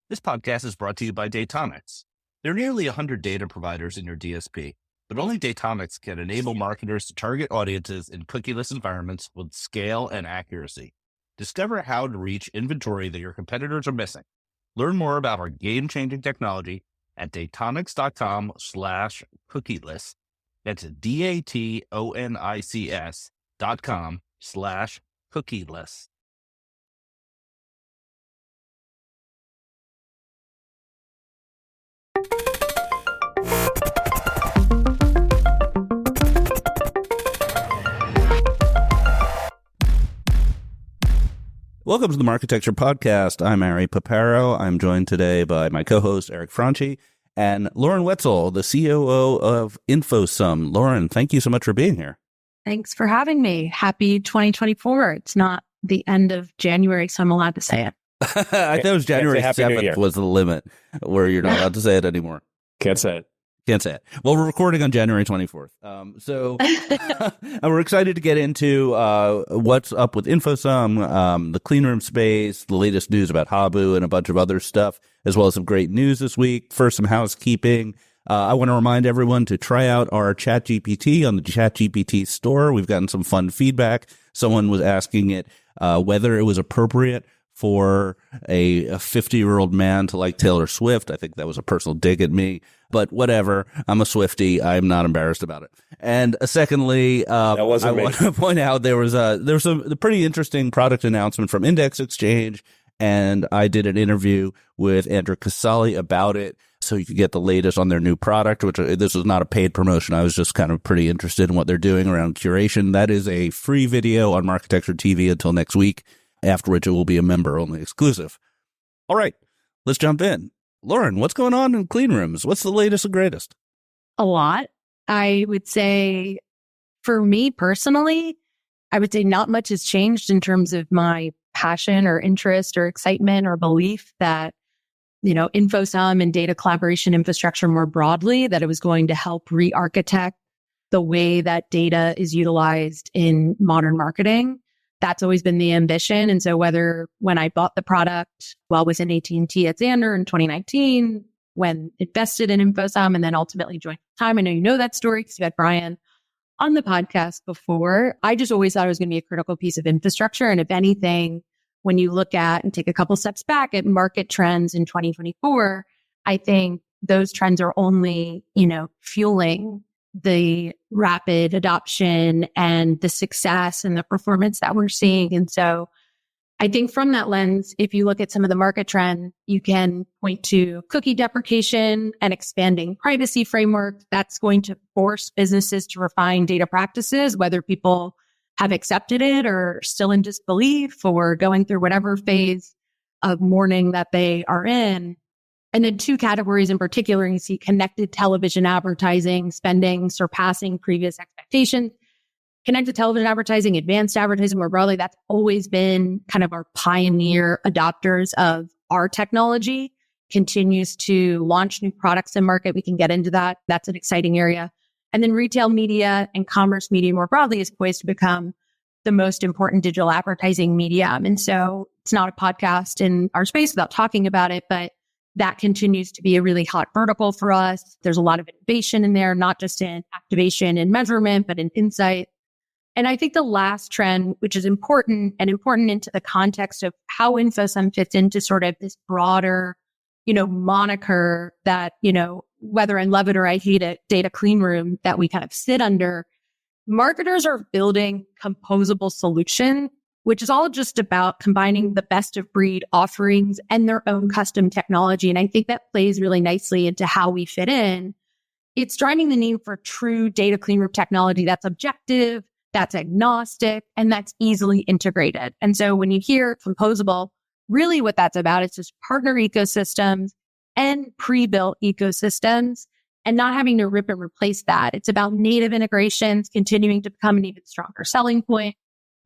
This podcast is brought to you by Datamics. There are nearly 100 data providers in your DSP, but only Datamics can enable marketers to target audiences in cookieless environments with scale and accuracy. Discover how to reach inventory that your competitors are missing. Learn more about our game-changing technology at datonics.com/cookieless. That's datonics.com/cookieless. Welcome to the Marketecture podcast. I'm Ari Paparo. I'm joined today by my co-host, Eric Franchi, and Lauren Wetzel, the COO of InfoSum. Lauren, thank you so much for being here. Thanks for having me. Happy 2024. It's not the end of January, so I'm allowed to say it. I thought it was January 7th was the limit where you're not allowed to say it anymore. Can't say it. Can't say it. Well, we're recording on January 24th. And we're excited to get into what's up with InfoSum, the clean room space, the latest news about Habu, and a bunch of other stuff, as well as some great news this week. First, some housekeeping. I want to remind everyone to try out our ChatGPT on the ChatGPT store. We've gotten some fun feedback. Someone was asking it whether it was appropriate for a 50-year-old man to like Taylor Swift. I think that was a personal dig at me, but whatever. I'm a Swiftie. I'm not embarrassed about it. And secondly, I want to point out there was a pretty interesting product announcement from Index Exchange, and I did an interview with Andrew Casali about it, so you could get the latest on their new product, which this was not a paid promotion. I was just kind of pretty interested in what they're doing around curation. That is a free video on Marketecture TV until next week, after which it will be a member-only exclusive. All right, let's jump in. Lauren, what's going on in clean rooms? What's the latest and greatest? A lot. I would say, for me personally, I would say not much has changed in terms of my passion or interest or excitement or belief that, InfoSum and data collaboration infrastructure more broadly, that it was going to help re-architect the way that data is utilized in modern marketing. That's always been the ambition. And so when I bought the product while I was in AT&T at Xandr in 2019, when invested in InfoSum and then ultimately joined time, I know you know that story because you had Brian on the podcast before. I just always thought it was going to be a critical piece of infrastructure. And if anything, when you look at and take a couple steps back at market trends in 2024, I think those trends are only, fueling the rapid adoption and the success and the performance that we're seeing. And so I think from that lens, if you look at some of the market trends, you can point to cookie deprecation and expanding privacy framework. That's going to force businesses to refine data practices, whether people have accepted it or still in disbelief or going through whatever phase of mourning that they are in. And then two categories in particular, you see connected television advertising spending surpassing previous expectations. Connected television advertising, advanced advertising more broadly, that's always been kind of our pioneer adopters of our technology, continues to launch new products in market. We can get into that. That's an exciting area. And then retail media and commerce media more broadly is poised to become the most important digital advertising medium. And so it's not a podcast in our space without talking about it, but that continues to be a really hot vertical for us. There's a lot of innovation in there, not just in activation and measurement, but in insight. And I think the last trend, which is important into the context of how InfoSum fits into sort of this broader, moniker that, whether I love it or I hate it, data clean room that we kind of sit under, marketers are building composable solutions, which is all just about combining the best of breed offerings and their own custom technology. And I think that plays really nicely into how we fit in. It's driving the need for true data clean room technology that's objective, that's agnostic, and that's easily integrated. And so when you hear composable, really what that's about is just partner ecosystems and pre-built ecosystems and not having to rip and replace that. It's about native integrations continuing to become an even stronger selling point.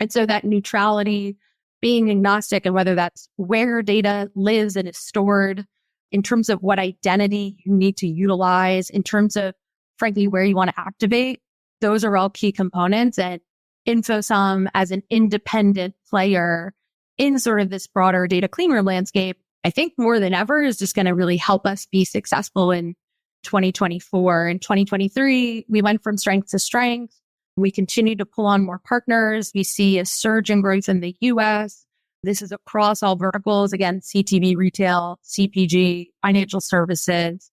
And so that neutrality, being agnostic, and whether that's where data lives and is stored, in terms of what identity you need to utilize, in terms of, frankly, where you want to activate, those are all key components. And InfoSum, as an independent player in sort of this broader data clean room landscape, I think more than ever is just going to really help us be successful in 2024. In 2023, we went from strength to strength. We continue to pull on more partners. We see a surge in growth in the US. This is across all verticals. Again, CTV, retail, CPG, financial services.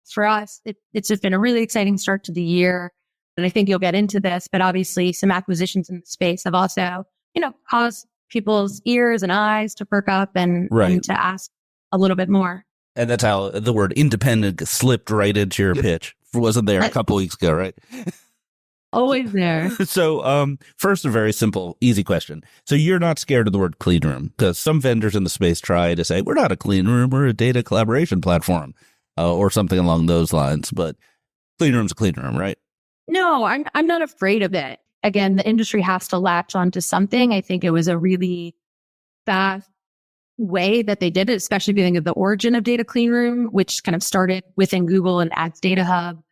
For us, it's just been a really exciting start to the year. And I think you'll get into this, but obviously some acquisitions in the space have also, caused people's ears and eyes to perk up and to ask a little bit more. And that's how the word independent slipped right into your pitch. Wasn't there a couple weeks ago, right? Always there. So, first, a very simple, easy question. So you're not scared of the word clean room, because some vendors in the space try to say, we're not a clean room, we're a data collaboration platform, or something along those lines. But clean room's a clean room, right? No, I'm not afraid of it. Again, the industry has to latch onto something. I think it was a really fast way that they did it, especially if you think of the origin of data clean room, which kind of started within Google and Ads Data Hub.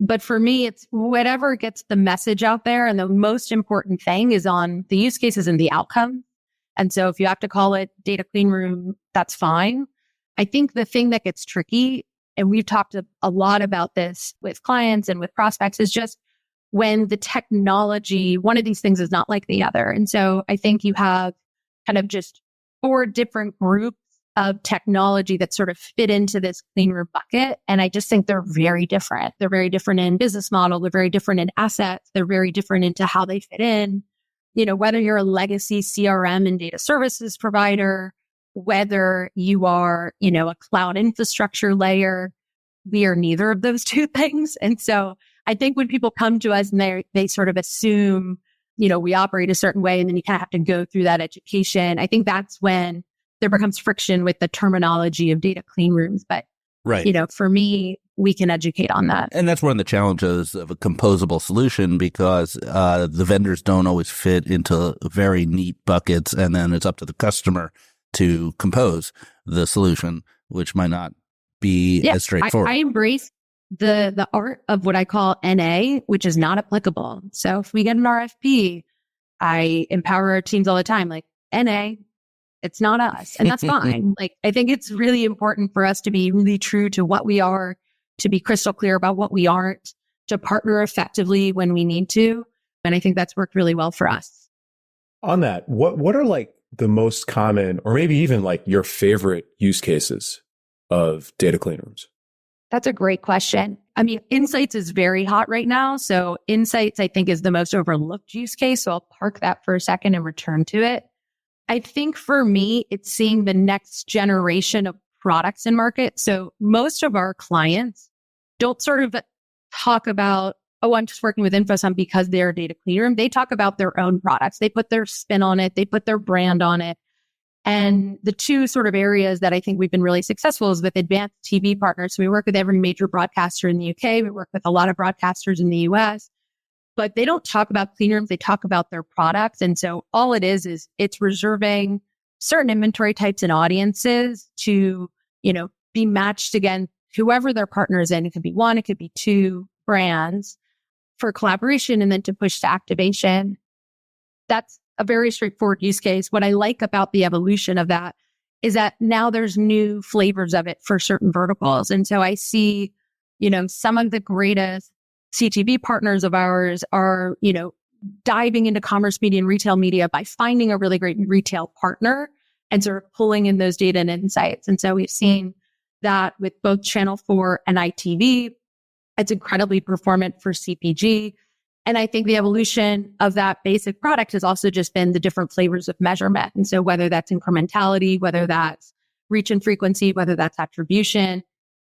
But for me, it's whatever gets the message out there. And the most important thing is on the use cases and the outcome. And so if you have to call it data clean room, that's fine. I think the thing that gets tricky, and we've talked a lot about this with clients and with prospects, is just when the technology, one of these things is not like the other. And so I think you have kind of just 4 different groups of technology that sort of fit into this clean room bucket. And I just think they're very different. They're very different in business model. They're very different in assets. They're very different into how they fit in. Whether you're a legacy CRM and data services provider, whether you are, a cloud infrastructure layer, we are neither of those 2 things. And so I think when people come to us and they sort of assume, we operate a certain way, and then you kind of have to go through that education, I think that's when there becomes friction with the terminology of data clean rooms. But, for me, we can educate on that. And that's one of the challenges of a composable solution, because the vendors don't always fit into very neat buckets. And then it's up to the customer to compose the solution, which might not be as straightforward. I embrace the art of what I call NA, which is not applicable. So if we get an RFP, I empower our teams all the time, like, NA, it's not us. And that's fine. I think it's really important for us to be really true to what we are, to be crystal clear about what we aren't, to partner effectively when we need to. And I think that's worked really well for us. On that, what are the most common, or maybe even your favorite use cases of data clean rooms? That's a great question. I mean, insights is very hot right now. So insights, I think, is the most overlooked use case. So I'll park that for a second and return to it. I think for me, it's seeing the next generation of products in market. So most of our clients don't sort of talk about, I'm just working with InfoSum because they're a data clean room. They talk about their own products. They put their spin on it. They put their brand on it. And the 2 sort of areas that I think we've been really successful is with advanced TV partners. So we work with every major broadcaster in the UK. We work with a lot of broadcasters in the US. But they don't talk about clean rooms. They talk about their products. And so all it is it's reserving certain inventory types and audiences to, be matched against whoever their partner is in. It could be 1, it could be 2 brands for collaboration, and then to push to activation. That's a very straightforward use case. What I like about the evolution of that is that now there's new flavors of it for certain verticals. And so I see, some of the greatest CTV partners of ours are, diving into commerce media and retail media by finding a really great retail partner and sort of pulling in those data and insights. And so we've seen that with both Channel 4 and ITV. It's incredibly performant for CPG. And I think the evolution of that basic product has also just been the different flavors of measurement. And so whether that's incrementality, whether that's reach and frequency, whether that's attribution.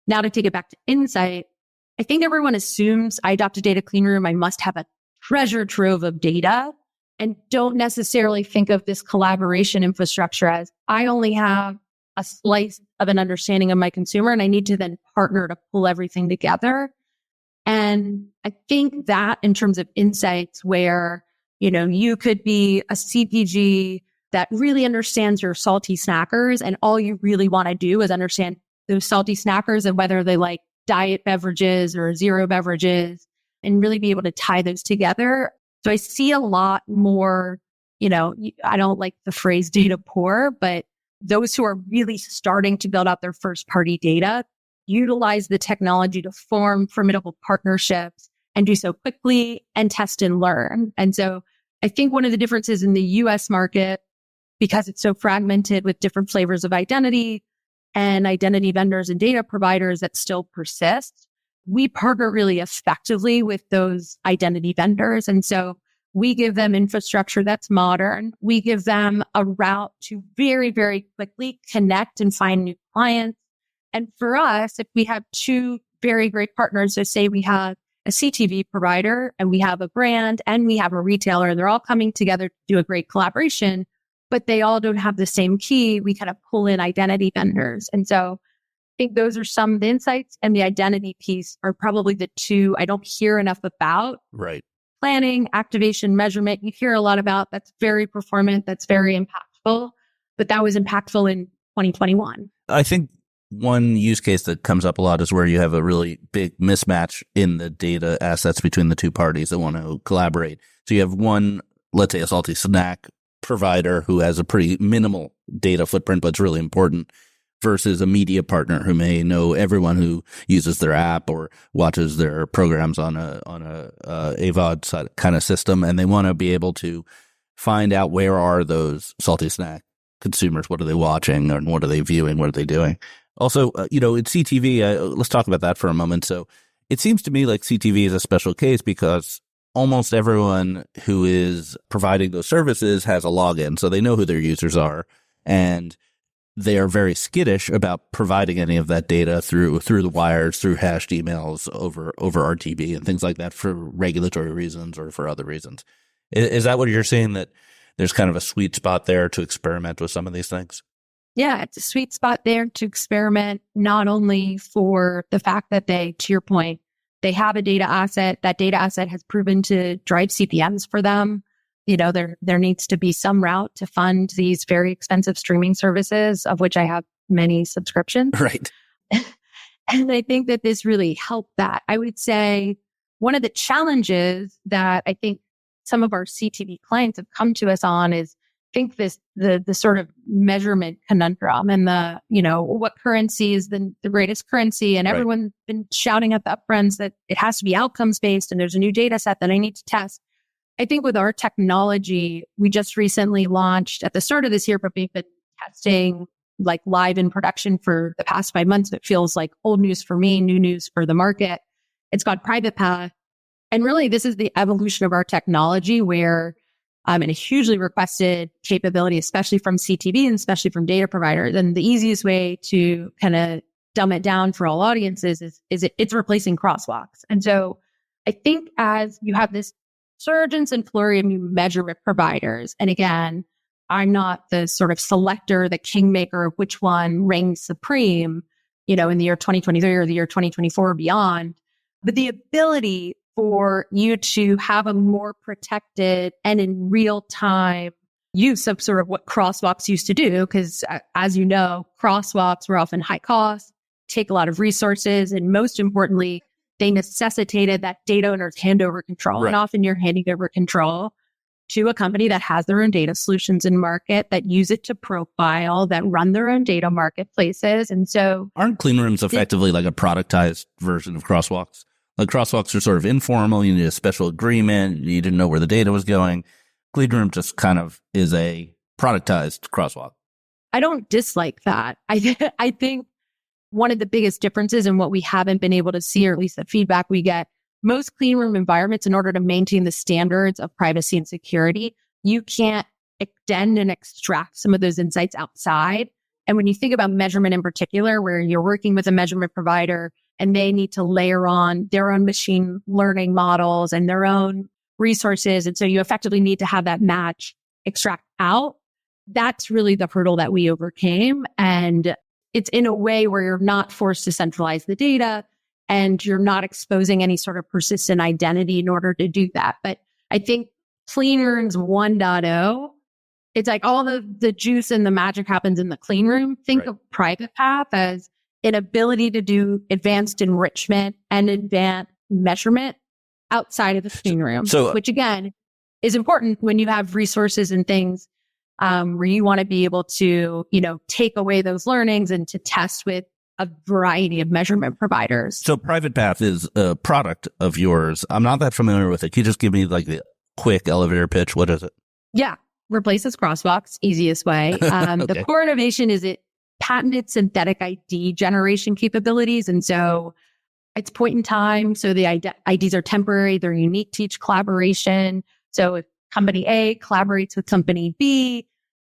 Now to take it back to insight, I think everyone assumes I adopt a data clean room, I must have a treasure trove of data, and don't necessarily think of this collaboration infrastructure as I only have a slice of an understanding of my consumer, and I need to then partner to pull everything together. And I think that in terms of insights where, you could be a CPG that really understands your salty snackers, and all you really want to do is understand those salty snackers and whether they like diet beverages or zero beverages, and really be able to tie those together. So I see a lot more, I don't like the phrase data poor, but those who are really starting to build out their first party data utilize the technology to form formidable partnerships and do so quickly and test and learn. And so I think one of the differences in the US market, because it's so fragmented with different flavors of identity and identity vendors and data providers that still persist, we partner really effectively with those identity vendors. And so we give them infrastructure that's modern. We give them a route to very, very quickly connect and find new clients. And for us, if we have two very great partners, so say we have a CTV provider and we have a brand and we have a retailer, and they're all coming together to do a great collaboration, but they all don't have the same key, we kind of pull in identity vendors. And so I think those are some of the insights, and the identity piece are probably the two I don't hear enough about. Right. Planning, activation, measurement, you hear a lot about. That's very performant, that's very impactful, but that was impactful in 2021. I think one use case that comes up a lot is where you have a really big mismatch in the data assets between the two parties that want to collaborate. So you have one, let's say a salty snack provider who has a pretty minimal data footprint, but it's really important, versus a media partner who may know everyone who uses their app or watches their programs on a AVOD kind of system. And they want to be able to find out where are those salty snack consumers, what are they watching and what are they viewing, what are they doing. Also, in CTV, let's talk about that for a moment. So it seems to me like CTV is a special case because almost everyone who is providing those services has a login, so they know who their users are, and they are very skittish about providing any of that data through the wires, through hashed emails over RTB and things like that for regulatory reasons or for other reasons. Is that what you're seeing, that there's kind of a sweet spot there to experiment with some of these things? Yeah, it's a sweet spot there to experiment, not only for the fact that they, to your point, they have a data asset. That data asset has proven to drive CPMs for them. There needs to be some route to fund these very expensive streaming services, of which I have many subscriptions. Right. And I think that this really helped that. I would say one of the challenges that I think some of our CTV clients have come to us on is, the sort of measurement conundrum, and what currency is the greatest currency. And Right. Everyone's been shouting at the upfronts that it has to be outcomes based and there's a new data set that I need to test. I think with our technology, we just recently launched at the start of this year, but we've been testing like live in production for the past 5 months. It feels like old news for me, new news for the market. It's called Private Path. And really, this is the evolution of our technology where and a hugely requested capability, especially from CTV and especially from data providers. And the easiest way to kind of dumb it down for all audiences is it's replacing crosswalks. And so I think as you have this surgence and flurry of new measurement providers, and again, I'm not the sort of selector, the kingmaker of which one reigns supreme, in the year 2023 or the year 2024 or beyond, but the ability for you to have a more protected and in real time use of sort of what crosswalks used to do. Because as you know, crosswalks were often high cost, take a lot of resources, and most importantly, they necessitated that data owners hand over control. Right. And often you're handing over control to a company that has their own data solutions in market, that use it to profile, that run their own data marketplaces. And so aren't clean rooms effectively like a productized version of crosswalks? Like crosswalks are sort of informal. You need a special agreement. You didn't know where the data was going. Clean room just kind of is a productized crosswalk. I don't dislike that. I think one of the biggest differences in what we haven't been able to see, or at least the feedback we get, most clean room environments, in order to maintain the standards of privacy and security, you can't extend and extract some of those insights outside. And when you think about measurement in particular, where you're working with a measurement provider and they need to layer on their own machine learning models and their own resources, and so you effectively need to have that match extract out, that's really the hurdle that we overcame. And it's in a way where you're not forced to centralize the data and you're not exposing any sort of persistent identity in order to do that. But I think Clean Rooms 1.0, it's like all the juice and the magic happens in the clean room. Think Right. of Private Path as an ability to do advanced enrichment and advanced measurement outside of the clean room, So- which again is important when you have resources and things where you want to be able to, take away those learnings and to test with a variety of measurement providers. So Private Path is a product of yours. I'm not that familiar with it. Can you just give me like the quick elevator pitch? What is it? Yeah. Replaces Crosswalks, easiest way. Okay. The core innovation is it patented synthetic ID generation capabilities. And so it's point in time. So the IDs are temporary. They're unique to each collaboration. So if company A collaborates with company B,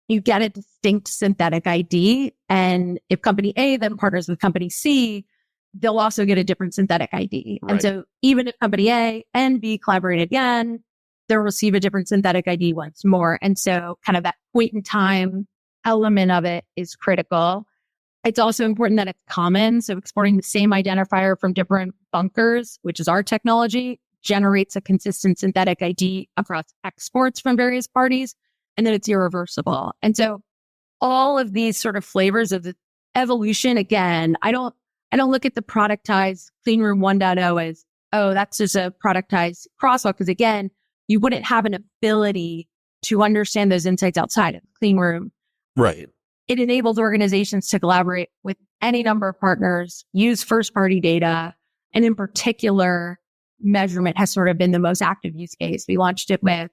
you get a distinct synthetic ID. And if company A then partners with company C, they'll also get a different synthetic ID. Right. And so even if company A and B collaborate again, they'll receive a different synthetic ID once more. And so kind of that point in time element of it is critical. It's also important that it's common. So exporting the same identifier from different bunkers, which is our technology, generates a consistent synthetic ID across exports from various parties, and then it's irreversible. And so all of these sort of flavors of the evolution, again, I don't look at the productized Cleanroom 1.0 as, oh, that's just a productized crosswalk, because again, you wouldn't have an ability to understand those insights outside of the Cleanroom. Right. It enables organizations to collaborate with any number of partners, use first-party data, and in particular, measurement has sort of been the most active use case. We launched it with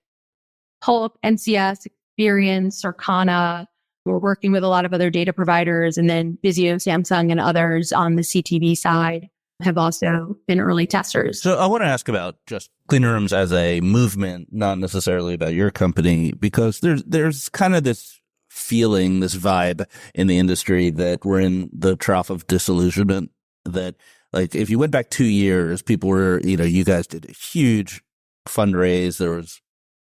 Pulp, NCS, Experience, Circana. We're working with a lot of other data providers, and then Vizio, Samsung, and others on the CTV side have also been early testers. So I want to ask about just clean rooms as a movement, not necessarily about your company, because there's kind of this feeling, this vibe in the industry that we're in the trough of disillusionment. That like if you went back 2 years, people were, you guys did a huge fundraise. There was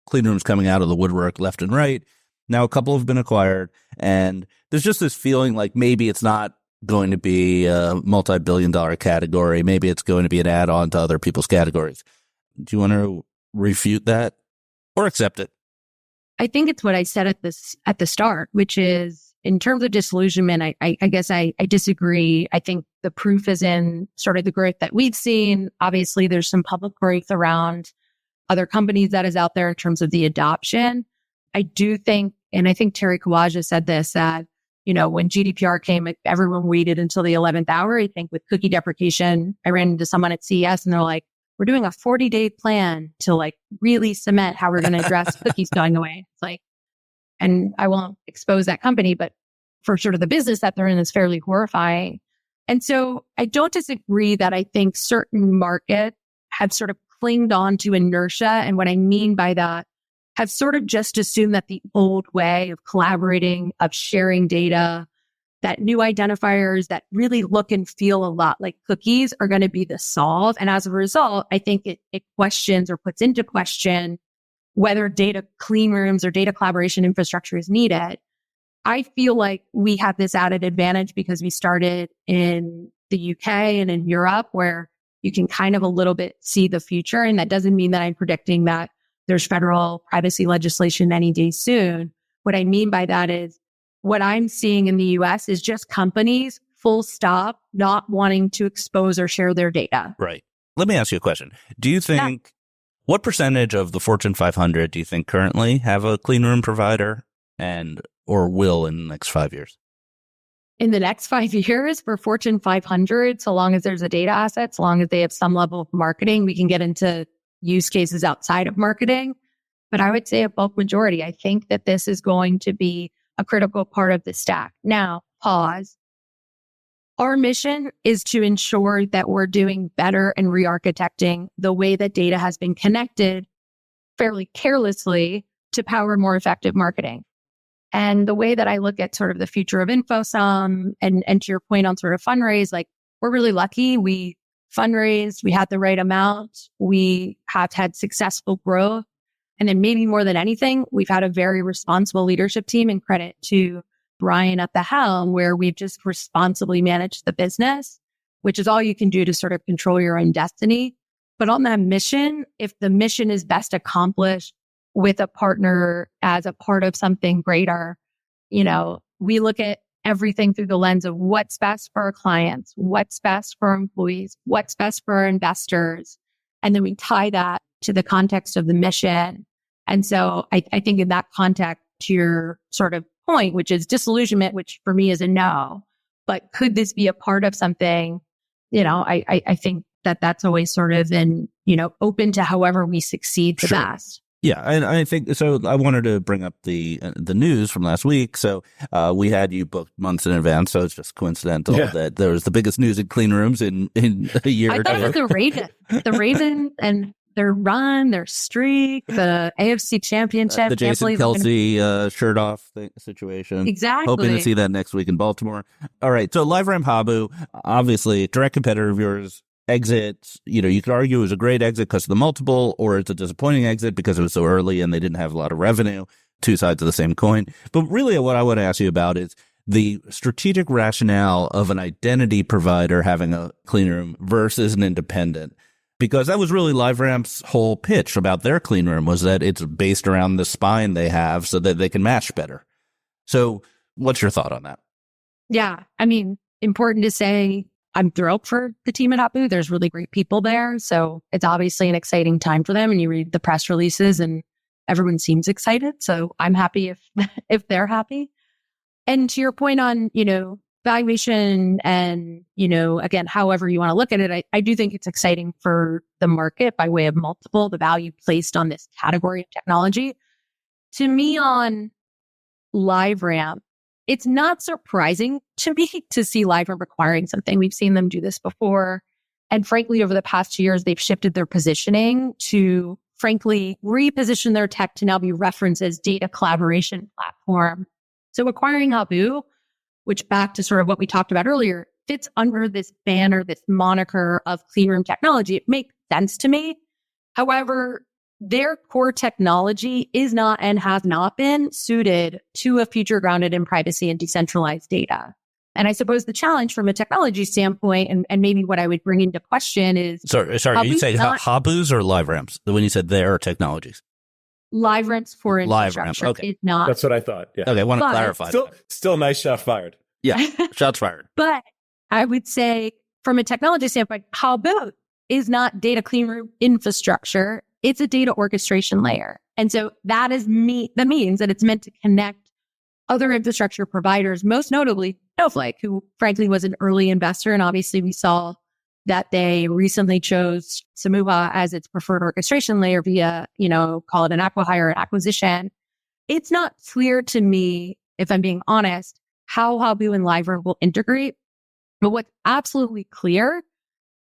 clean rooms coming out of the woodwork left and right. Now a couple have been acquired, and there's just this feeling like maybe it's not going to be a multi-billion-dollar category. Maybe it's going to be an add-on to other people's categories. Do you want to refute that or accept it? I think it's what I said at the start, which is in terms of disillusionment, I guess I disagree. I think the proof is in sort of the growth that we've seen. Obviously, there's some public growth around other companies that is out there in terms of the adoption. I do think, and I think Terry Kawaja said this, that, when GDPR came, everyone waited until the 11th hour. I think with cookie deprecation, I ran into someone at CES and they're like, we're doing a 40-day plan to like really cement how we're going to address cookies going away. It's like, and I won't expose that company, but for sort of the business that they're in is fairly horrifying. And so I don't disagree that I think certain markets have sort of clinged on to inertia. And what I mean by that, have sort of just assumed that the old way of collaborating, of sharing data, that new identifiers that really look and feel a lot like cookies are going to be the solve. And as a result, I think it questions or puts into question whether data clean rooms or data collaboration infrastructure is needed. I feel like we have this added advantage because we started in the UK and in Europe where you can kind of a little bit see the future. And that doesn't mean that I'm predicting that there's federal privacy legislation any day soon. What I mean by that is what I'm seeing in the US is just companies, full stop, not wanting to expose or share their data. Right. Let me ask you a question. Do you think, what percentage of the Fortune 500 do you think currently have a clean room provider or will in the next 5 years? In the next 5 years for Fortune 500, so long as there's a data asset, so long as they have some level of marketing, we can get into use cases outside of marketing. But I would say a bulk majority. I think that this is going to be a critical part of the stack. Now, pause. Our mission is to ensure that we're doing better and re-architecting the way that data has been connected fairly carelessly to power more effective marketing. And the way that I look at sort of the future of InfoSum and to your point on sort of fundraise, like we're really lucky. We fundraised, we had the right amount, we have had successful growth. And then maybe more than anything, we've had a very responsible leadership team, and credit to Brian at the helm, where we've just responsibly managed the business, which is all you can do to sort of control your own destiny. But on that mission, if the mission is best accomplished with a partner as a part of something greater, we look at everything through the lens of what's best for our clients, what's best for our employees, what's best for our investors. And then we tie that to the context of the mission. And so I think in that context, to your sort of point, which is disillusionment, which for me is a no. But could this be a part of something? I think that's always sort of open to however we succeed the best. Yeah, and I think so. I wanted to bring up the news from last week. So we had you booked months in advance, so it's just coincidental that there was the biggest news in clean rooms in a year. I thought it was the Ravens, and their run, their streak, the AFC Championship, the Jason Kelsey shirt off situation. Exactly. Hoping to see that next week in Baltimore. All right, so LiveRamp Habu, obviously direct competitor of yours. Exit, you could argue it was a great exit because of the multiple, or it's a disappointing exit because it was so early and they didn't have a lot of revenue. Two sides of the same coin. But really what I want to ask you about is the strategic rationale of an identity provider having a clean room versus an independent. Because that was really LiveRamp's whole pitch about their clean room, was that it's based around the spine they have so that they can match better. So what's your thought on that? Yeah, I mean, important to say, I'm thrilled for the team at Habu. There's really great people there. So it's obviously an exciting time for them. And you read the press releases and everyone seems excited. So I'm happy if they're happy. And to your point on, valuation and, again, however you want to look at it, I do think it's exciting for the market by way of multiple, the value placed on this category of technology. To me, on LiveRamp, it's not surprising to me to see LiveRamp acquiring something. We've seen them do this before. And frankly, over the past 2 years, they've shifted their positioning to, frankly, reposition their tech to now be referenced as data collaboration platform. So acquiring Habu, which back to sort of what we talked about earlier, fits under this banner, this moniker of clean room technology. It makes sense to me. However, their core technology is not and has not been suited to a future grounded in privacy and decentralized data. And I suppose the challenge from a technology standpoint, and maybe what I would bring into question is... Sorry, you say Habu's or LiveRamp's? When you said their technologies? LiveRamp's for infrastructure okay. is not. That's what I thought. Yeah. Okay, I want to clarify. Still nice shot fired. Yeah, shots fired. But I would say from a technology standpoint, Habu is not data clean room infrastructure. It's a data orchestration layer. And so that means that it's meant to connect other infrastructure providers, most notably Snowflake, who frankly was an early investor. And obviously we saw that they recently chose Samuha as its preferred orchestration layer via, call it an acquihire, an acquisition. It's not clear to me, if I'm being honest, how Habu and LiveRamp will integrate. But what's absolutely clear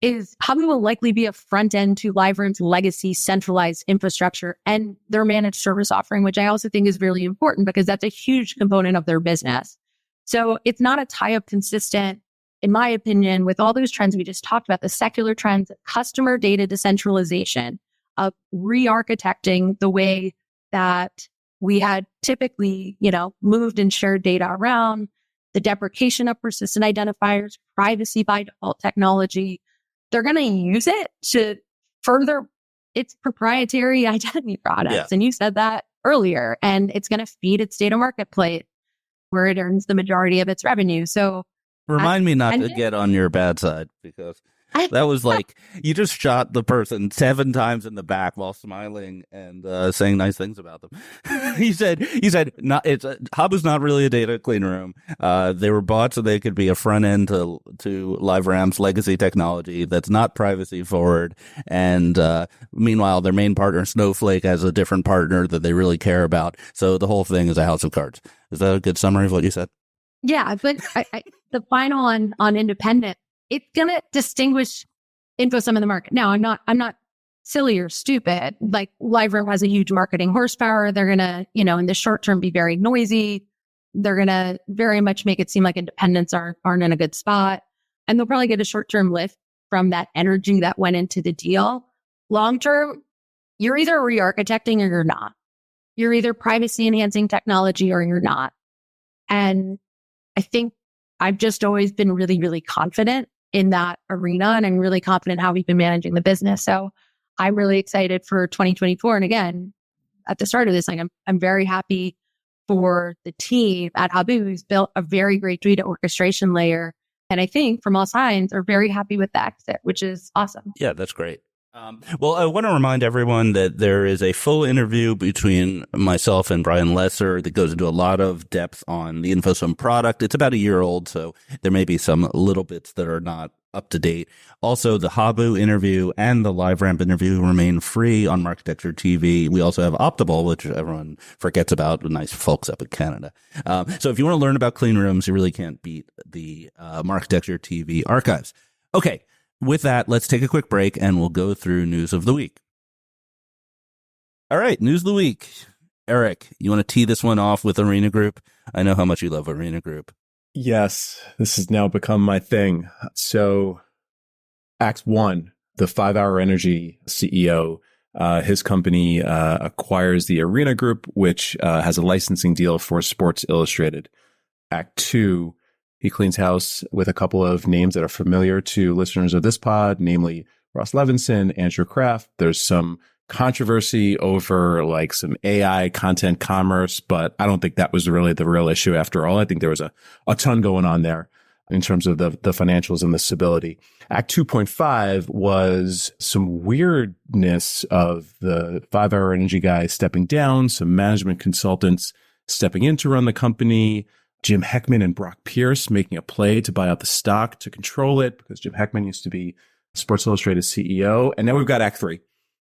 is Habu will likely be a front end to LiveRamp's legacy centralized infrastructure and their managed service offering, which I also think is really important because that's a huge component of their business. So it's not a tie-up consistent, in my opinion, with all those trends we just talked about, the secular trends of customer data decentralization, of re-architecting the way that we had typically, moved and shared data around, the deprecation of persistent identifiers, privacy by default technology. They're going to use it to further its proprietary identity products. Yeah. And you said that earlier. And it's going to feed its data marketplace where it earns the majority of its revenue. So remind me not to get on your bad side, because that was like you just shot the person 7 times in the back while smiling and saying nice things about them. You said Habu's not really a data clean room. They were bought so they could be a front end to LiveRamp's legacy technology that's not privacy forward. And meanwhile, their main partner Snowflake has a different partner that they really care about. So the whole thing is a house of cards. Is that a good summary of what you said? Yeah, but the final on independent, it's going to distinguish InfoSum in the market. Now, I'm not silly or stupid. Like LiveRamp has a huge marketing horsepower. They're going to, in the short term be very noisy. They're going to very much make it seem like independents aren't in a good spot. And they'll probably get a short term lift from that energy that went into the deal. Long term, you're either re-architecting or you're not. You're either privacy enhancing technology or you're not. And I think I've just always been really, really confident in that arena. And I'm really confident how we've been managing the business. So I'm really excited for 2024. And again, at the start of this, I'm very happy for the team at Habu, who's built a very great data orchestration layer. And I think from all signs are very happy with the exit, which is awesome. Yeah, that's great. Well, I want to remind everyone that there is a full interview between myself and Brian Lesser that goes into a lot of depth on the InfoSum product. It's about a year old, so there may be some little bits that are not up to date. Also, the Habu interview and the LiveRamp interview remain free on Marketecture TV. We also have Optimal, which everyone forgets about, the nice folks up in Canada. So if you want to learn about clean rooms, you really can't beat the Marketecture TV archives. Okay. With that, let's take a quick break and we'll go through news of the week. All right, news of the week. Eric, you want to tee this one off with Arena Group? I know how much you love Arena Group. Yes, this has now become my thing. So Act 1, the 5 Hour Energy CEO, his company acquires the Arena Group, which has a licensing deal for Sports Illustrated. Act 2, he cleans house with a couple of names that are familiar to listeners of this pod, namely Ross Levinson, Andrew Kraft. There's some controversy over like some AI content commerce, but I don't think that was really the real issue after all. I think there was a ton going on there in terms of the financials and the stability. Act 2.5 was some weirdness of the 5 Hour Energy guy stepping down, some management consultants stepping in to run the company, Jim Heckman and Brock Pierce making a play to buy out the stock to control it because Jim Heckman used to be Sports Illustrated CEO. And then we've got Act 3.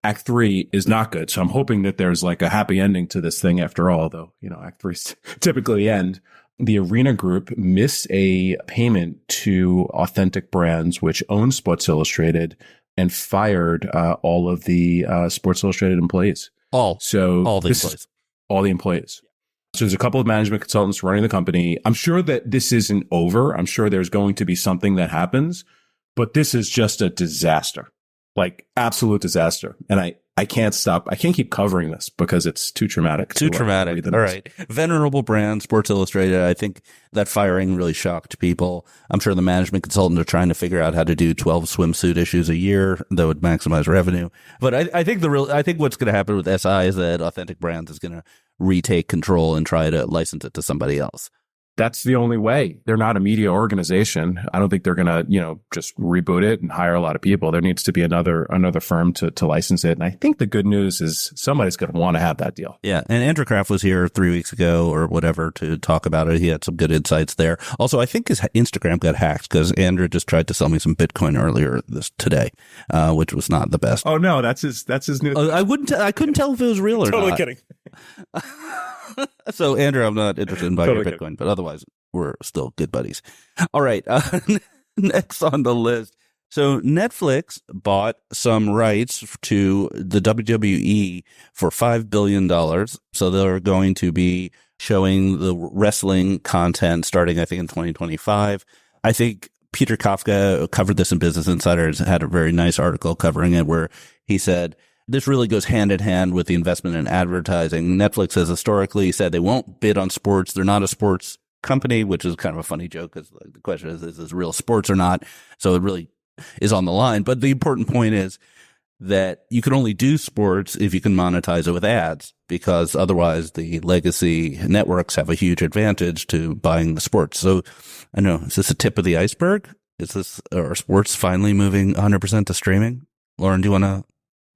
Act 3 is not good. So I'm hoping that there's like a happy ending to this thing after all, though, Act 3's typically end. The Arena Group missed a payment to Authentic Brands, which owns Sports Illustrated, and fired all of the Sports Illustrated employees. All the employees. So there's a couple of management consultants running the company. I'm sure that this isn't over. I'm sure there's going to be something that happens, but this is just a disaster, like absolute disaster. And I can't stop. I can't keep covering this because it's too traumatic. Too traumatic. All right. Venerable brand, Sports Illustrated. I think that firing really shocked people. I'm sure the management consultants are trying to figure out how to do 12 swimsuit issues a year that would maximize revenue. But I think what's going to happen with SI is that Authentic Brands is going to retake control and try to license it to somebody else. That's the only way. They're not a media organization. I don't think they're going to, just reboot it and hire a lot of people. There needs to be another firm to license it. And I think the good news is somebody's going to want to have that deal. Yeah. And Andrew Kraft was here 3 weeks ago or whatever to talk about it. He had some good insights there. Also, I think his Instagram got hacked because Andrew just tried to sell me some Bitcoin earlier today, which was not the best. Oh no, that's his new. I couldn't tell if it was real or totally not. Kidding. So, Andrew, I'm not interested in buying Totally your Bitcoin, but otherwise, we're still good buddies. All right. Next on the list. So, Netflix bought some rights to the WWE for $5 billion. So, they're going to be showing the wrestling content starting, I think, in 2025. I think Peter Kafka covered this in Business Insider. Has had a very nice article covering it where he said, this really goes hand in hand with the investment in advertising. Netflix has historically said they won't bid on sports. They're not a sports company, which is kind of a funny joke because the question is this real sports or not? So it really is on the line. But the important point is that you can only do sports if you can monetize it with ads, because otherwise the legacy networks have a huge advantage to buying the sports. So I know, is this a tip of the iceberg? Are sports finally moving 100% to streaming? Lauren, do you want to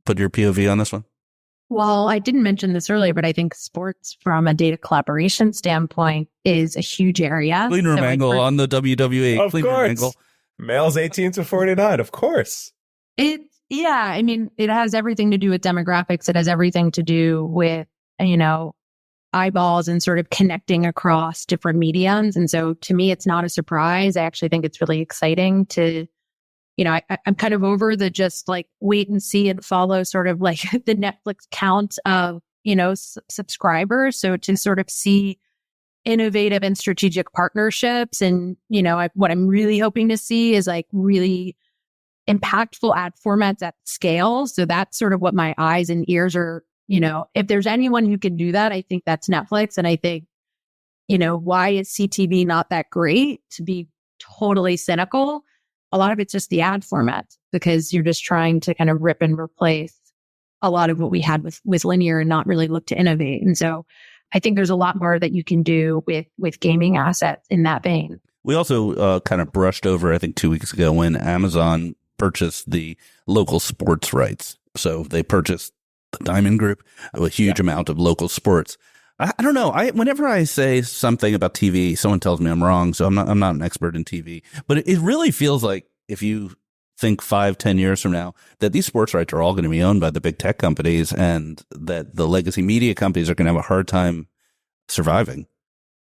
put your POV on this one? Well, I didn't mention this earlier, but I think sports from a data collaboration standpoint is a huge area. Clean room angle on the WWE. Of course. Males 18 to 49, of course. It has everything to do with demographics. It has everything to do with, eyeballs and sort of connecting across different mediums. And so to me, it's not a surprise. I actually think it's really exciting to I'm kind of over the just like wait and see and follow sort of like the Netflix count of, subscribers. So to sort of see innovative and strategic partnerships and, what I'm really hoping to see is like really impactful ad formats at scale. So that's sort of what my eyes and ears are, if there's anyone who can do that, I think that's Netflix. And I think, why is CTV not that great? To be totally cynical, a lot of it's just the ad format because you're just trying to kind of rip and replace a lot of what we had with linear and not really look to innovate. And so I think there's a lot more that you can do with gaming assets in that vein. We also kind of brushed over, I think 2 weeks ago when Amazon purchased the local sports rights. So they purchased the Diamond Group, a huge amount of local sports. I don't know. Whenever I say something about TV, someone tells me I'm wrong. So I'm not an expert in TV, but it really feels like if you think 5-10 years from now that these sports rights are all going to be owned by the big tech companies and that the legacy media companies are going to have a hard time surviving.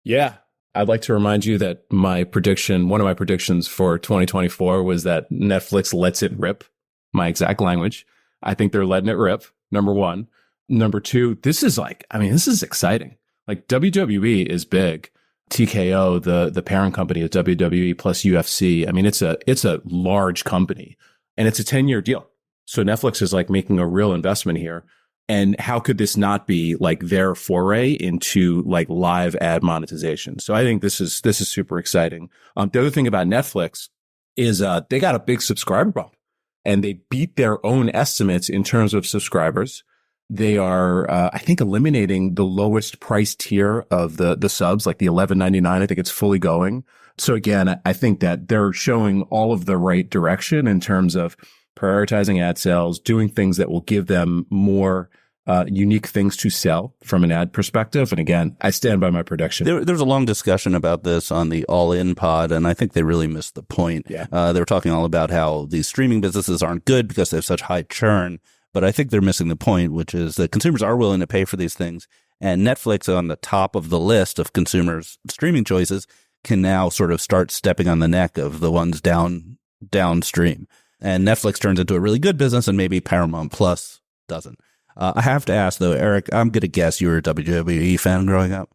Yeah. I'd like to remind you that one of my predictions for 2024 was that Netflix lets it rip. My exact language. I think they're letting it rip. Number one. Number two, this is exciting. Like WWE is big. TKO, the parent company of WWE plus UFC. I mean, it's a large company and it's a 10-year deal. So Netflix is like making a real investment here. And how could this not be like their foray into like live ad monetization? So I think this is super exciting. The other thing about Netflix is they got a big subscriber bump and they beat their own estimates in terms of subscribers. They are, I think, eliminating the lowest price tier of the subs, like the $11.99. I think it's fully going. So again, I think that they're showing all of the right direction in terms of prioritizing ad sales, doing things that will give them more unique things to sell from an ad perspective. And again, I stand by my prediction. There's a long discussion about this on the All In pod, and I think they really missed the point. Yeah. They were talking all about how these streaming businesses aren't good because they have such high churn. But I think they're missing the point, which is that consumers are willing to pay for these things. And Netflix, on the top of the list of consumers' streaming choices, can now sort of start stepping on the neck of the ones downstream. And Netflix turns into a really good business, and maybe Paramount Plus doesn't. I have to ask, though, Eric, I'm going to guess you were a WWE fan growing up.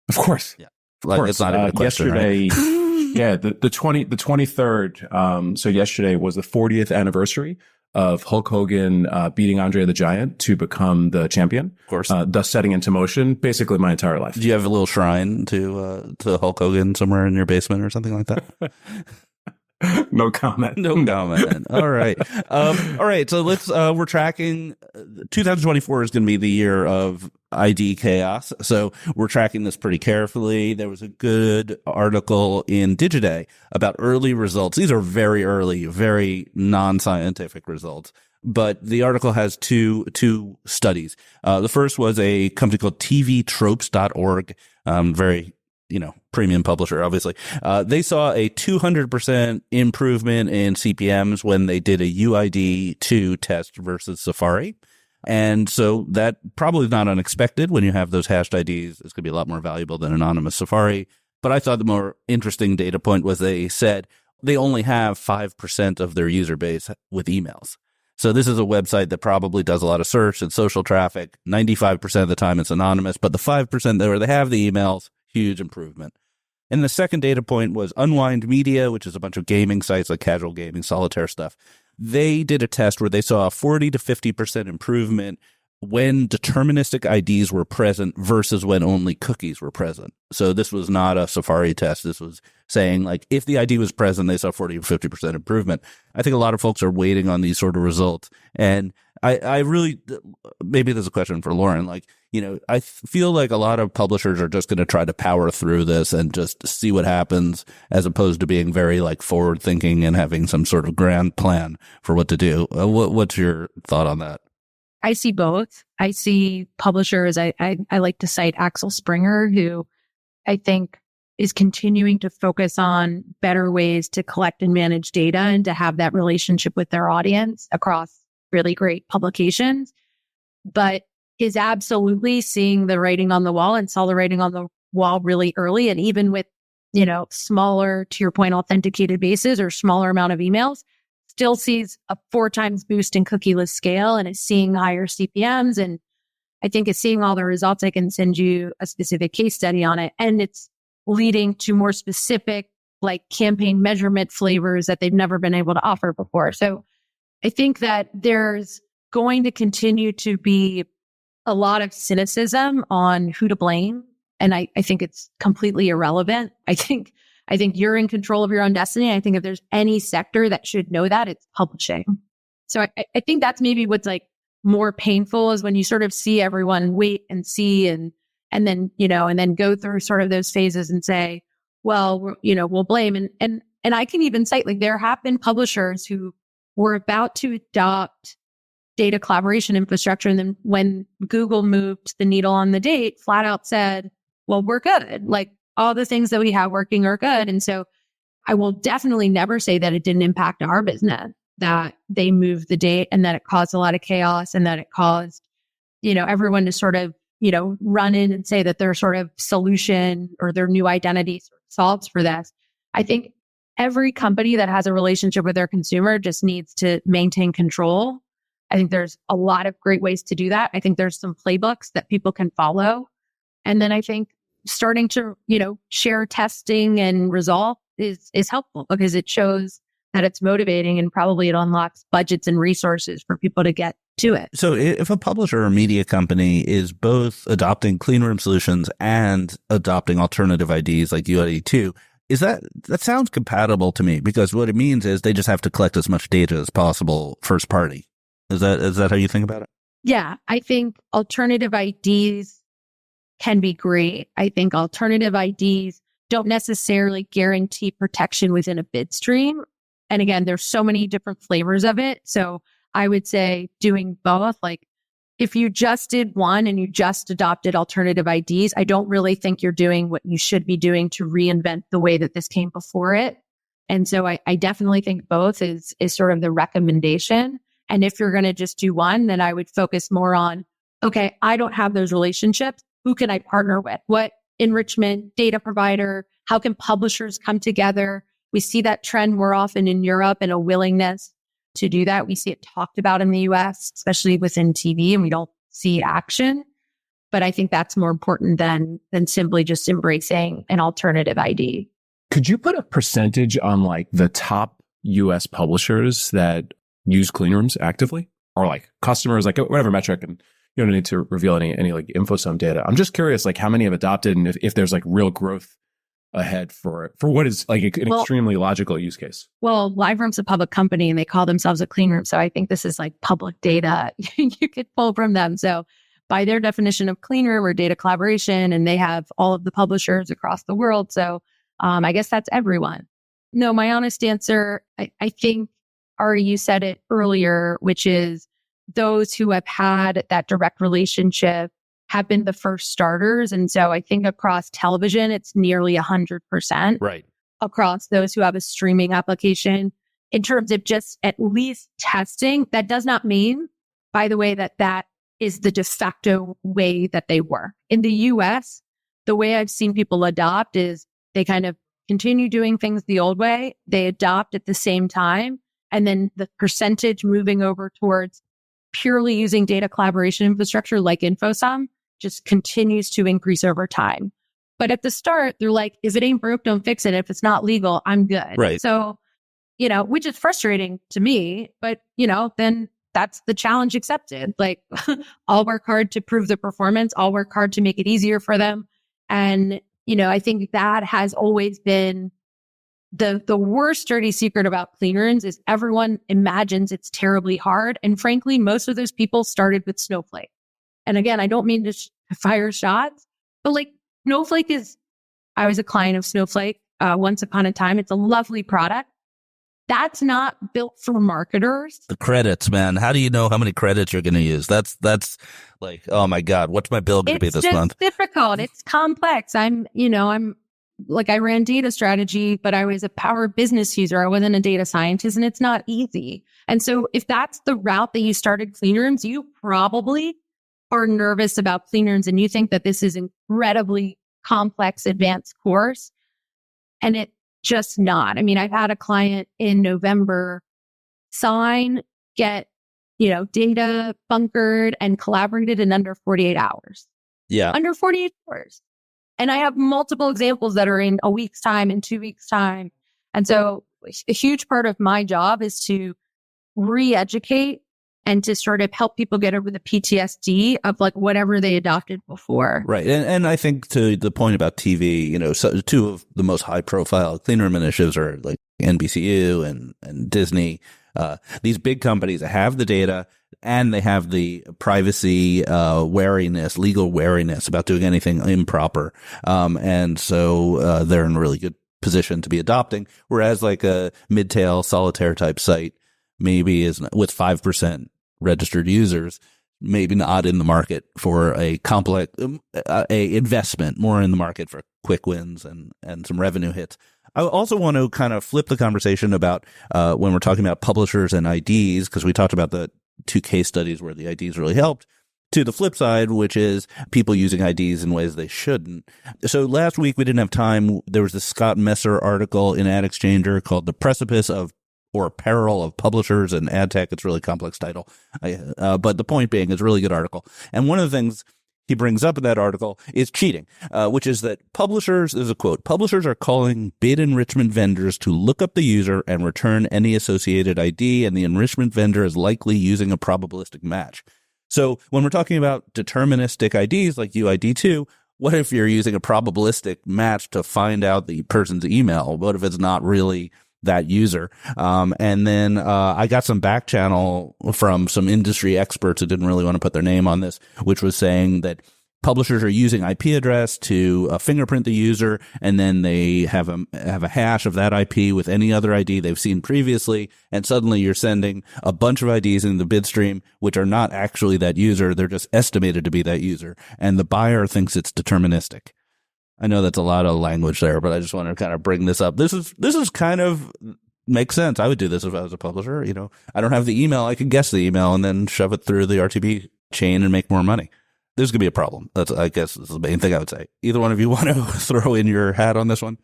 Of course. Yeah. Like, it's not even a question, yesterday, right? Yeah, the 23rd. So yesterday was the 40th anniversary of Hulk Hogan beating Andre the Giant to become the champion. Of course. Thus setting into motion basically my entire life. Do you have a little shrine to Hulk Hogan somewhere in your basement or something like that? No comment. No comment. All right. All right. So we're tracking 2024 is going to be the year of ID chaos. So we're tracking this pretty carefully. There was a good article in Digiday about early results. These are very early, very non-scientific results. But the article has two studies. The first was a company called tvtropes.org. Very, premium publisher, obviously. They saw a 200% improvement in CPMs when they did a UID2 test versus Safari. And so that probably is not unexpected. When you have those hashed IDs, it's going to be a lot more valuable than anonymous Safari. But I thought the more interesting data point was they said they only have 5% of their user base with emails. So this is a website that probably does a lot of search and social traffic. 95% of the time it's anonymous, but the 5% where they have the emails, huge improvement. And the second data point was Unwind Media, which is a bunch of gaming sites like casual gaming, solitaire stuff. They did a test where they saw a 40 to 50% improvement when deterministic IDs were present versus when only cookies were present. So this was not a Safari test. This was saying, like, if the ID was present, they saw 40 or 50% improvement. I think a lot of folks are waiting on these sort of results. And I really, maybe there's a question for Lauren, I feel like a lot of publishers are just going to try to power through this and just see what happens, as opposed to being very forward thinking and having some sort of grand plan for what to do. What's your thought on that? I see both. I see publishers. I like to cite Axel Springer, who I think is continuing to focus on better ways to collect and manage data and to have that relationship with their audience across really great publications, but is absolutely seeing the writing on the wall and saw the writing on the wall really early. And even with, smaller, to your point, authenticated bases or smaller amount of emails, still sees a 4 times boost in cookieless scale and is seeing higher CPMs. And I think is seeing all the results. I can send you a specific case study on it. And it's leading to more specific campaign measurement flavors that they've never been able to offer before. So I think that there's going to continue to be a lot of cynicism on who to blame. And I think it's completely irrelevant. I think you're in control of your own destiny. I think if there's any sector that should know that, it's publishing. So I think that's maybe what's more painful is when you sort of see everyone wait and see and then go through sort of those phases and say, well, we'll blame. And I can even cite there have been publishers who were about to adopt data collaboration infrastructure. And then when Google moved the needle on the date, flat out said, well, we're good. Like all the things that we have working are good. And so I will definitely never say that it didn't impact our business, that they moved the date and that it caused a lot of chaos and that it caused, everyone to sort of, run in and say that their sort of solution or their new identity solves for this. I think every company that has a relationship with their consumer just needs to maintain control. I think there's a lot of great ways to do that. I think there's some playbooks that people can follow. And then I think starting to, share testing and result is helpful because it shows that it's motivating and probably it unlocks budgets and resources for people to get to it. So if a publisher or media company is both adopting clean room solutions and adopting alternative IDs like UID2, that sounds compatible to me, because what it means is they just have to collect as much data as possible first party. Is that how you think about it? Yeah, I think alternative IDs can be great. I think alternative IDs don't necessarily guarantee protection within a bid stream. And again, there's so many different flavors of it. So I would say doing both, like if you just did one and you just adopted alternative IDs, I don't really think you're doing what you should be doing to reinvent the way that this came before it. And so I definitely think both is sort of the recommendation. And if you're going to just do one, then I would focus more on, okay, I don't have those relationships. Who can I partner with? What enrichment, data provider? How can publishers come together? We see that trend more often in Europe and a willingness to do that. We see it talked about in the US, especially within TV, and we don't see action. But I think that's more important than simply just embracing an alternative ID. Could you put a percentage on like the top US publishers that use clean rooms actively, or like customers, like whatever metric? And you don't need to reveal any like InfoSum data. I'm just curious, like how many have adopted and if there's like real growth ahead for what is like an extremely logical use case. Well, LiveRoom's a public company and they call themselves a clean room. So I think this is like public data you could pull from them. So by their definition of clean room or data collaboration, and they have all of the publishers across the world. So I guess that's everyone. No, my honest answer, I think, Ari, you said it earlier, which is those who have had that direct relationship have been the first starters. And so I think across television, it's nearly 100%. Right. Across those who have a streaming application. In terms of just at least testing, that does not mean, by the way, that is the de facto way that they work. In the US, the way I've seen people adopt is they kind of continue doing things the old way. They adopt at the same time. And then the percentage moving over towards purely using data collaboration infrastructure like InfoSum just continues to increase over time. But at the start, they're like, if it ain't broke, don't fix it. If it's not legal, I'm good. Right. So, which is frustrating to me, but, then that's the challenge accepted. Like, I'll work hard to prove the performance. I'll work hard to make it easier for them. And, I think that has always been the worst dirty secret about clean rooms is everyone imagines it's terribly hard. And frankly, most of those people started with Snowflake. And again, I don't mean to fire shots, but like Snowflake I was a client of Snowflake once upon a time. It's a lovely product. That's not built for marketers. The credits, man. How do you know how many credits you're going to use? That's like, oh my God, what's my bill going to be this month? It's difficult. It's complex. I'm like, I ran data strategy, but I was a power business user. I wasn't a data scientist, and it's not easy. And so if that's the route that you started clean rooms, you probably are nervous about clean rooms and you think that this is incredibly complex, advanced course. And it's just not. I mean, I've had a client in November get, data bunkered and collaborated in under 48 hours. Yeah. Under 48 hours. And I have multiple examples that are in a week's time, in 2 weeks' time. And so a huge part of my job is to re-educate and to sort of help people get over the PTSD of like whatever they adopted before. Right. And I think to the point about TV, so two of the most high profile clean room initiatives are like NBCU and Disney. These big companies have the data and they have the privacy wariness, legal wariness about doing anything improper. And so they're in a really good position to be adopting. Whereas like a mid-tail solitaire type site maybe is with 5% registered users, maybe not in the market for a complex, a investment, more in the market for quick wins and some revenue hits. I also want to kind of flip the conversation about when we're talking about publishers and IDs, because we talked about the 2 case studies where the IDs really helped, to the flip side, which is people using IDs in ways they shouldn't. So last week we didn't have time. There was this Scott Messer article in Ad Exchanger called The Precipice of or Peril of Publishers and Ad Tech. It's a really complex title. But the point being, it's a really good article. And one of the things he brings up in that article is cheating, which is that publishers, there's a quote, publishers are calling bid enrichment vendors to look up the user and return any associated ID, and the enrichment vendor is likely using a probabilistic match. So when we're talking about deterministic IDs like UID2, what if you're using a probabilistic match to find out the person's email? What if it's not really that user? And then I got some back channel from some industry experts who didn't really want to put their name on this, which was saying that publishers are using IP address to fingerprint the user, and then they have a hash of that IP with any other ID they've seen previously, and suddenly you're sending a bunch of IDs in the bid stream which are not actually that user, they're just estimated to be that user, and the buyer thinks it's deterministic. I know that's a lot of language there, but I just want to kind of bring this up. This is kind of makes sense. I would do this if I was a publisher. You know, I don't have the email, I can guess the email and then shove it through the RTB chain and make more money. There's going to be a problem. I guess this is the main thing I would say. Either one of you want to throw in your hat on this one?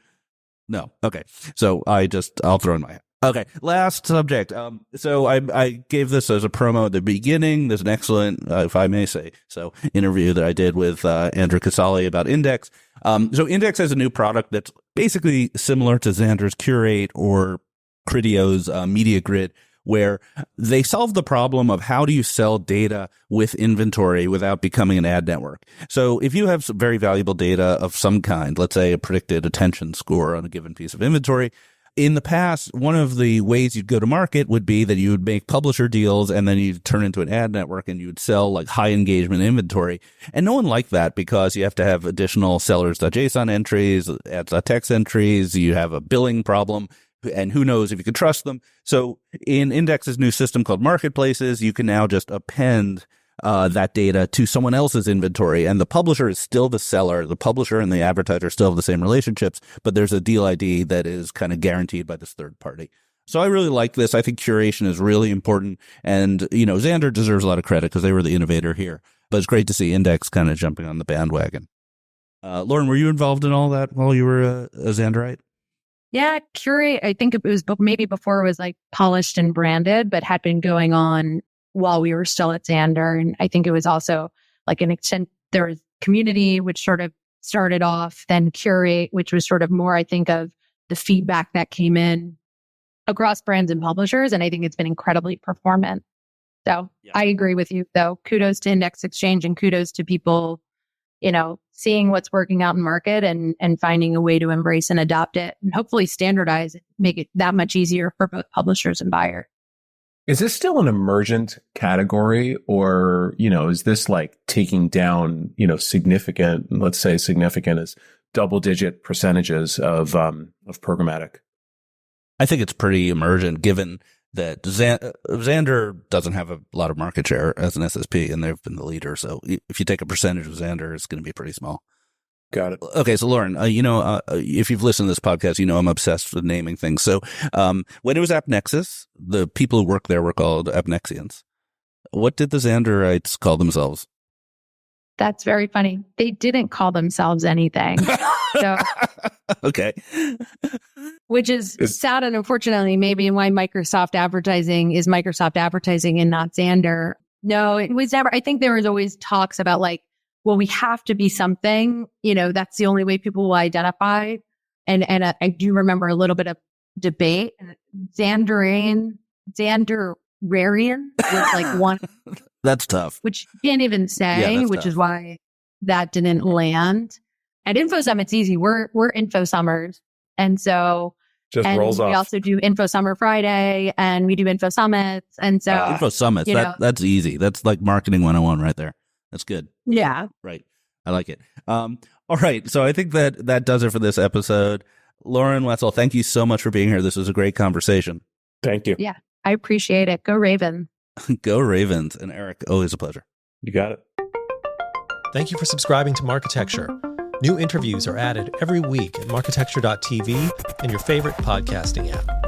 No. Okay. So I'll throw in my hat. Okay. Last subject. So I gave this as a promo at the beginning. There's an excellent, if I may say so, interview that I did with Andrew Casale about Index. So Index has a new product that's basically similar to Xander's Curate or Critio's Media Grid, where they solve the problem of how do you sell data with inventory without becoming an ad network. So if you have some very valuable data of some kind, let's say a predicted attention score on a given piece of inventory, in the past, one of the ways you'd go to market would be that you would make publisher deals and then you'd turn into an ad network and you would sell like high engagement inventory. And no one liked that because you have to have additional sellers.json entries, ads.txt entries, you have a billing problem, and who knows if you could trust them. So in Index's new system called Marketplaces, you can now just append that data to someone else's inventory, and the publisher is still the seller. The publisher and the advertiser still have the same relationships, but there's a deal ID that is kind of guaranteed by this third party. So I really like this. I think curation is really important, and Xander deserves a lot of credit because they were the innovator here. But it's great to see Index kind of jumping on the bandwagon. Lauren, were you involved in all that while you were a Xanderite? Yeah, Curate, I think it was maybe before it was like polished and branded, but had been going on while we were still at Xander. And I think it was also like an extent, there was community, which sort of started off, then Curate, which was sort of more, I think, of the feedback that came in across brands and publishers. And I think it's been incredibly performant. So yeah. I agree with you, though. Kudos to Index Exchange and kudos to people, seeing what's working out in market and finding a way to embrace and adopt it and hopefully standardize it, make it that much easier for both publishers and buyers. Is this still an emergent category, or, is this like taking down, significant, let's say significant as double-digit percentages of programmatic? I think it's pretty emergent given that Xander doesn't have a lot of market share as an SSP, and they've been the leader. So if you take a percentage of Xander, it's going to be pretty small. Got it. Okay, so Lauren, if you've listened to this podcast, I'm obsessed with naming things. So when it was AppNexus, the people who worked there were called AppNexians. What did the Xanderites call themselves? That's very funny. They didn't call themselves anything. So, okay. Which is sad, and unfortunately, maybe why Microsoft Advertising is Microsoft Advertising and not Xander. No, it was never. I think there was always talks about like, well, we have to be something. That's the only way people will identify. And I do remember a little bit of debate. Xanderarian was like one. That's tough. Which you can't even say, which is why that didn't land. At InfoSum, it's easy. We're InfoSummers. And so just rolls off. We also do InfoSummer Friday and we do InfoSummits. And so InfoSummits, that's easy. That's like marketing 101 right there. That's good. Yeah. Right. I like it. All right. So I think that does it for this episode. Lauren, Wetzel, thank you so much for being here. This was a great conversation. Thank you. Yeah. I appreciate it. Go Ravens. Go Ravens. And Eric, always a pleasure. You got it. Thank you for subscribing to Marketecture. New interviews are added every week at marketecture.tv and your favorite podcasting app.